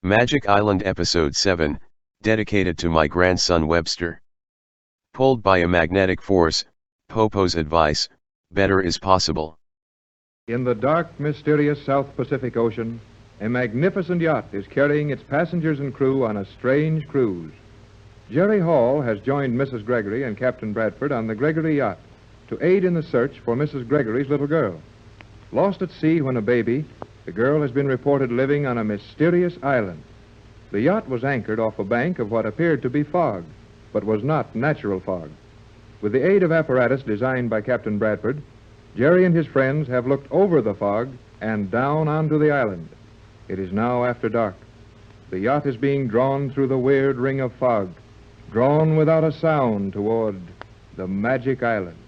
Magic Island Episode 7, dedicated to my grandson Webster. Pulled by a magnetic force, Popo's advice, better is possible. In the dark, mysterious South Pacific Ocean, a magnificent yacht is carrying its passengers and crew on a strange cruise. Jerry Hall has joined Mrs. Gregory and Captain Bradford on the Gregory yacht to aid in the search for Mrs. Gregory's little girl. Lost at sea when a baby, the girl has been reported living on a mysterious island. The yacht was anchored off a bank of what appeared to be fog, but was not natural fog. With the aid of apparatus designed by Captain Bradford, Jerry and his friends have looked over the fog and down onto the island. It is now after dark. The yacht is being drawn through the weird ring of fog, drawn without a sound toward the magic island.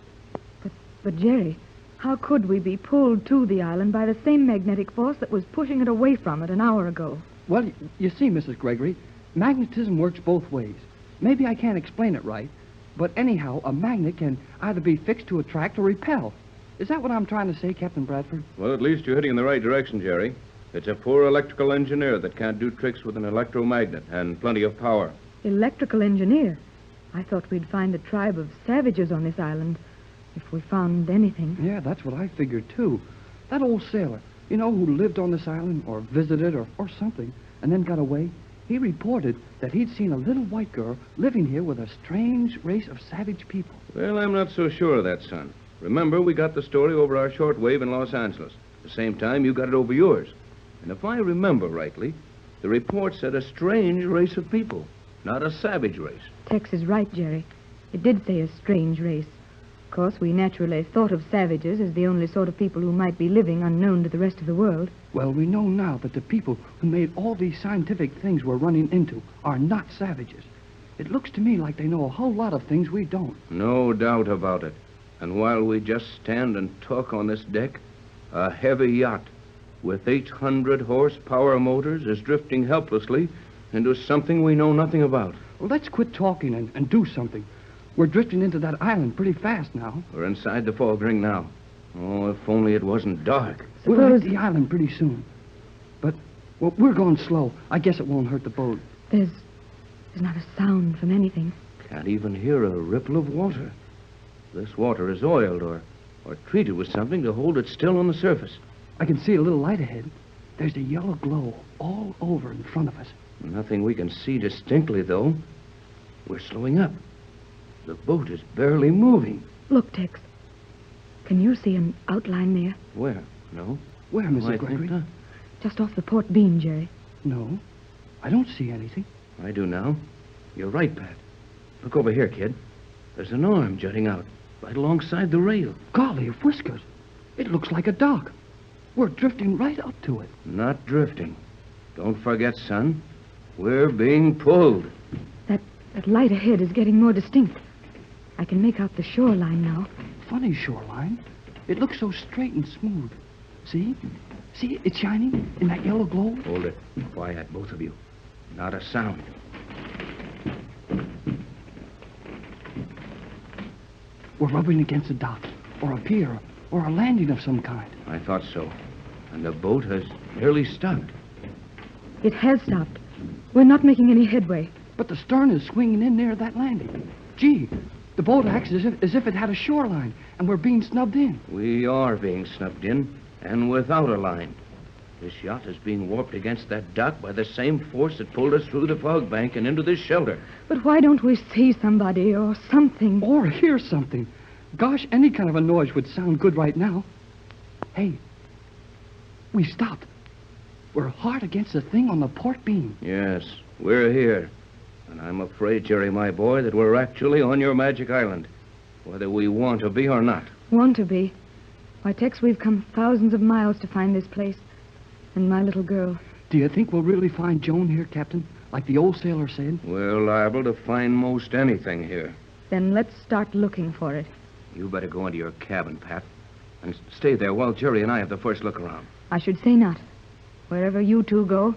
But Jerry, how could we be pulled to the island by the same magnetic force that was pushing it away from it an hour ago? Well, you see, Mrs. Gregory, magnetism works both ways. Maybe I can't explain it right, but anyhow, a magnet can either be fixed to attract or repel. Is that what I'm trying to say, Captain Bradford? Well, at least you're heading in the right direction, Jerry. It's a poor electrical engineer that can't do tricks with an electromagnet and plenty of power. Electrical engineer? I thought we'd find a tribe of savages on this island, if we found anything. Yeah, that's what I figured, too. That old sailor, you know, who lived on this island or visited or something, and then got away, he reported that he'd seen a little white girl living here with a strange race of savage people. Well, I'm not so sure of that, son. Remember, we got the story over our shortwave in Los Angeles. At the same time, you got it over yours. And if I remember rightly, the report said a strange race of people, not a savage race. Tex is right, Jerry. It did say a strange race. Of course, we naturally thought of savages as the only sort of people who might be living unknown to the rest of the world. Well, we know now that the people who made all these scientific things we're running into are not savages. It looks to me like they know a whole lot of things we don't. No doubt about it. And while we just stand and talk on this deck, a heavy yacht with 800 horsepower motors is drifting helplessly into something we know nothing about. Well, let's quit talking and do something. We're drifting into that island pretty fast now. We're inside the fog ring now. Oh, if only it wasn't dark. We'll hit the island pretty soon. But, well, we're going slow. I guess it won't hurt the boat. There's not a sound from anything. Can't even hear a ripple of water. This water is oiled or treated with something to hold it still on the surface. I can see a little light ahead. There's a yellow glow all over in front of us. Nothing we can see distinctly, though. We're slowing up. The boat is barely moving. Look, Tex. Can you see an outline there? Where? No. Where, I Mrs. think Gregory? not. Just off the port beam, Jerry. No, I don't see anything. I do now. You're right, Pat. Look over here, kid. There's an arm jutting out right alongside the rail. Golly of whiskers. It looks like a dock. We're drifting right up to it. Not drifting. Don't forget, son. We're being pulled. That light ahead is getting more distinct. I can make out the shoreline now. Funny shoreline. It looks so straight and smooth. See? See, it's shining in that yellow glow. Hold it. Quiet, both of you. Not a sound. We're rubbing against a dock, or a pier, or a landing of some kind. I thought so. And the boat has nearly stopped. It has stopped. We're not making any headway. But the stern is swinging in near that landing. Gee, the boat acts as if it had a shoreline, and we're being snubbed in. We are being snubbed in, and without a line. This yacht is being warped against that dock by the same force that pulled us through the fog bank and into this shelter. But why don't we see somebody or something? Or hear something. Gosh, any kind of a noise would sound good right now. Hey, we stopped. We're hard against the thing on the port beam. Yes, we're here. And I'm afraid, Jerry, my boy, that we're actually on your magic island, whether we want to be or not. Want to be? Why, Tex, we've come thousands of miles to find this place. And my little girl. Do you think we'll really find Joan here, Captain? Like the old sailor said? We're liable to find most anything here. Then let's start looking for it. You better go into your cabin, Pat, and stay there while Jerry and I have the first look around. I should say not. Wherever you two go,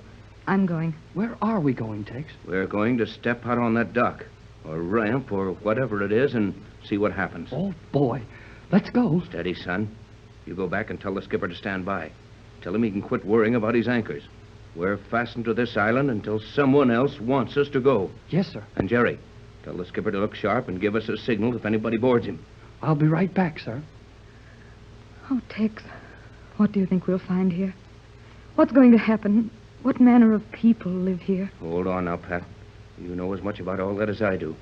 I'm going. Where are we going, Tex? We're going to step out on that dock, or ramp, or whatever it is, and see what happens. Oh, boy. Let's go. Steady, son. You go back and tell the skipper to stand by. Tell him he can quit worrying about his anchors. We're fastened to this island until someone else wants us to go. Yes, sir. And Jerry, tell the skipper to look sharp and give us a signal if anybody boards him. I'll be right back, sir. Oh, Tex, what do you think we'll find here? What's going to happen? What manner of people live here? Hold on now, Pat. You know as much about all that as I do.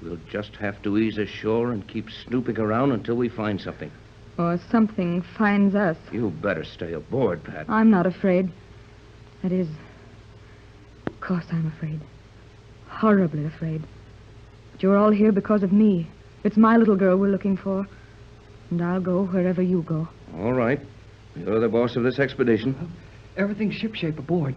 We'll just have to ease ashore and keep snooping around until we find something. Or something finds us. You better stay aboard, Pat. I'm not afraid. That is, of course I'm afraid. Horribly afraid. But you're all here because of me. It's my little girl we're looking for. And I'll go wherever you go. All right. You're the boss of this expedition. Everything's shipshape aboard.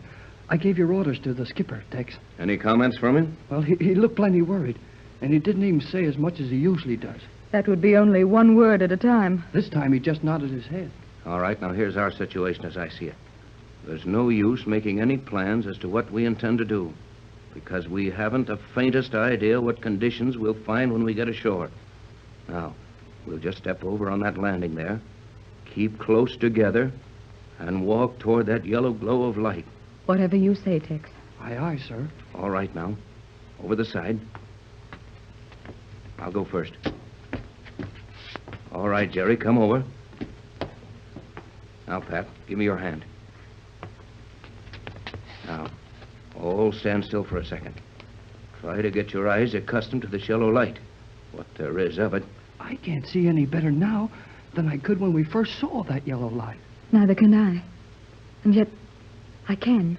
I gave your orders to the skipper, Tex. Any comments from him? Well, he looked plenty worried, and he didn't even say as much as he usually does. That would be only one word at a time. This time he just nodded his head. All right, now here's our situation as I see it. There's no use making any plans as to what we intend to do, because we haven't the faintest idea what conditions we'll find when we get ashore. Now, we'll just step over on that landing there, keep close together, and walk toward that yellow glow of light. Whatever you say, Tex. Aye, aye, sir. All right, now. Over the side. I'll go first. All right, Jerry, come over. Now, Pat, give me your hand. Now, all stand still for a second. Try to get your eyes accustomed to this yellow light. What there is of it. I can't see any better now than I could when we first saw that yellow light. Neither can I. And yet, I can.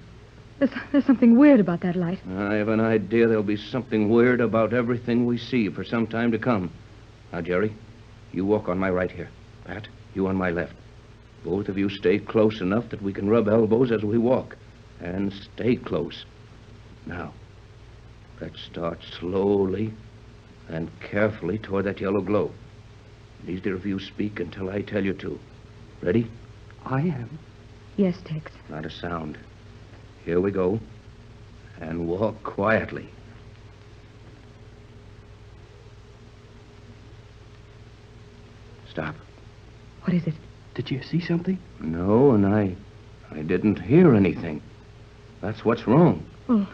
There's something weird about that light. I have an idea there'll be something weird about everything we see for some time to come. Now, Jerry, you walk on my right here. Pat, you on my left. Both of you stay close enough that we can rub elbows as we walk. And stay close. Now, let's start slowly and carefully toward that yellow glow. Neither of you speak until I tell you to. Ready? I am. Yes, Tex. Not a sound. Here we go. And walk quietly. Stop. What is it? Did you see something? No, and I didn't hear anything. That's what's wrong. Well,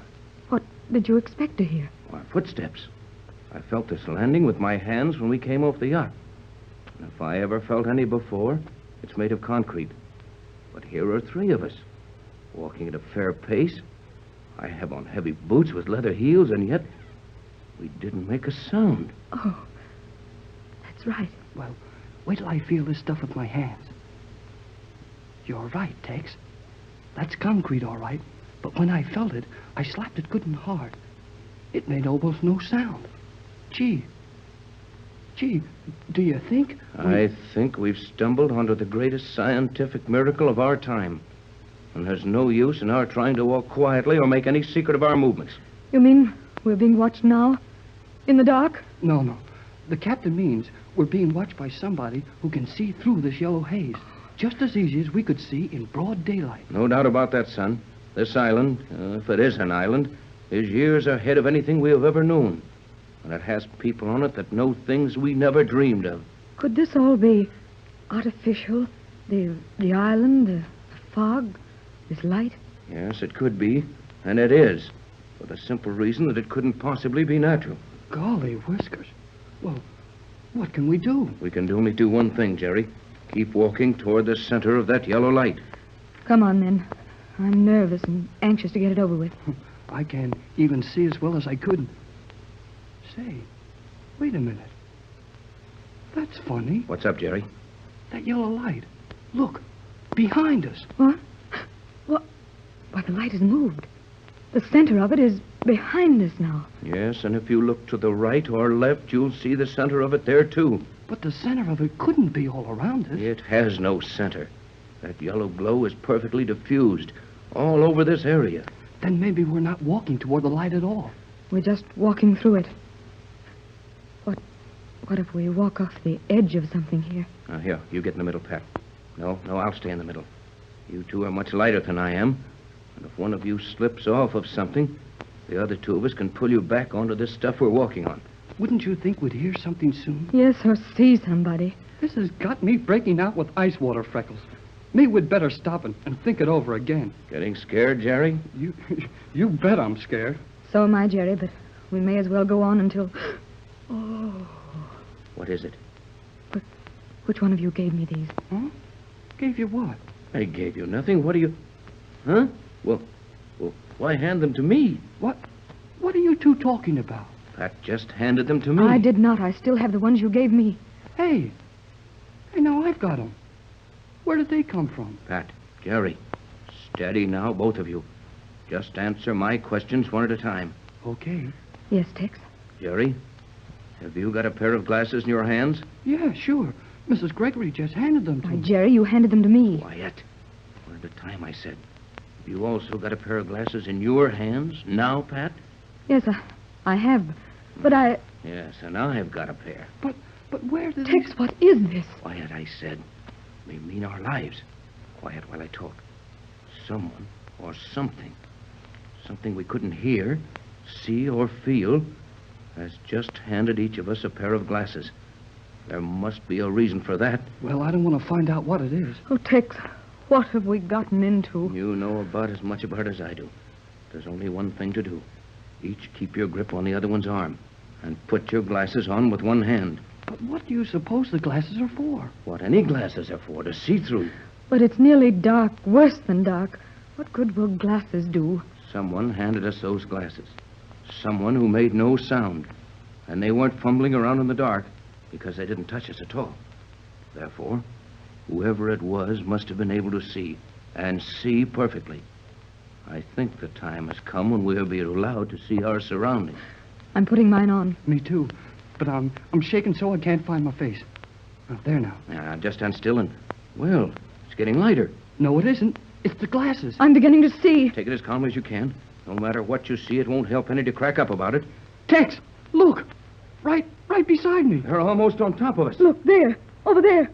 what did you expect to hear? Our footsteps. I felt this landing with my hands when we came off the yacht. And if I ever felt any before, it's made of concrete. But here are three of us, walking at a fair pace. I have on heavy boots with leather heels, and yet we didn't make a sound. Oh, that's right. Well, wait till I feel this stuff with my hands. You're right, Tex. That's concrete, all right. But when I felt it, I slapped it good and hard. It made almost no sound. Gee, do you think... I think we've stumbled onto the greatest scientific miracle of our time. And there's no use in our trying to walk quietly or make any secret of our movements. You mean we're being watched now? In the dark? No. The captain means we're being watched by somebody who can see through this yellow haze, just as easy as we could see in broad daylight. No doubt about that, son. This island, if it is an island, is years ahead of anything we have ever known. And it has people on it that know things we never dreamed of. Could this all be artificial? The island, the fog, this light? Yes, it could be. And it is. For the simple reason that it couldn't possibly be natural. Golly whiskers. Well, what can we do? We can only do one thing, Jerry. Keep walking toward the center of that yellow light. Come on, then. I'm nervous and anxious to get it over with. I can't even see as well as I could. Say, wait a minute. That's funny. What's up, Jerry? That yellow light. Look, behind us. What? Why, the light has moved. The center of it is behind us now. Yes, and if you look to the right or left, you'll see the center of it there, too. But the center of it couldn't be all around us. It has no center. That yellow glow is perfectly diffused all over this area. Then maybe we're not walking toward the light at all. We're just walking through it. What if we walk off the edge of something here? Now, here, you get in the middle, Pat. No, I'll stay in the middle. You two are much lighter than I am. And if one of you slips off of something, the other two of us can pull you back onto this stuff we're walking on. Wouldn't you think we'd hear something soon? Yes, or see somebody. This has got me breaking out with ice water freckles. Maybe we'd better stop and think it over again. Getting scared, Jerry? You bet I'm scared. So am I, Jerry, but we may as well go on until... Oh. What is it? Which one of you gave me these? Huh? Gave you what? I gave you nothing. What do you... Huh? Well, why hand them to me? What are you two talking about? Pat just handed them to me. I did not. I still have the ones you gave me. Hey, now I've got them. Where did they come from? Pat, Jerry, steady now, both of you. Just answer my questions one at a time. Okay. Yes, Tex. Jerry, have you got a pair of glasses in your hands? Yeah, sure. Mrs. Gregory just handed them to Why, me. Jerry, you handed them to me. Quiet. One at a time, I said. Have you also got a pair of glasses in your hands now, Pat? Yes, I have. But I... Yes, and I've got a pair. But where did Tex, what is this? Quiet, I said. May mean our lives. Quiet while I talk. Someone or something we couldn't hear, see, or feel, has just handed each of us a pair of glasses. There must be a reason for that. Well, I don't want to find out what it is. Oh, Tex, what have we gotten into? You know about as much about it as I do. There's only one thing to do. Each keep your grip on the other one's arm and put your glasses on with one hand. But what do you suppose the glasses are for? What any glasses are for, to see through. But it's nearly dark, worse than dark. What good will glasses do? Someone handed us those glasses. Someone who made no sound. And they weren't fumbling around in the dark because they didn't touch us at all. Therefore, whoever it was must have been able to see, and see perfectly. I think the time has come when we'll be allowed to see our surroundings. I'm putting mine on. Me too. But I'm shaking so I can't find my face. Oh, there now. Now, just stand still and... Well, it's getting lighter. No, it isn't. It's the glasses. I'm beginning to see. Take it as calmly as you can. No matter what you see, it won't help any to crack up about it. Tex, look. Right beside me. They're almost on top of us. Look, there. Over there.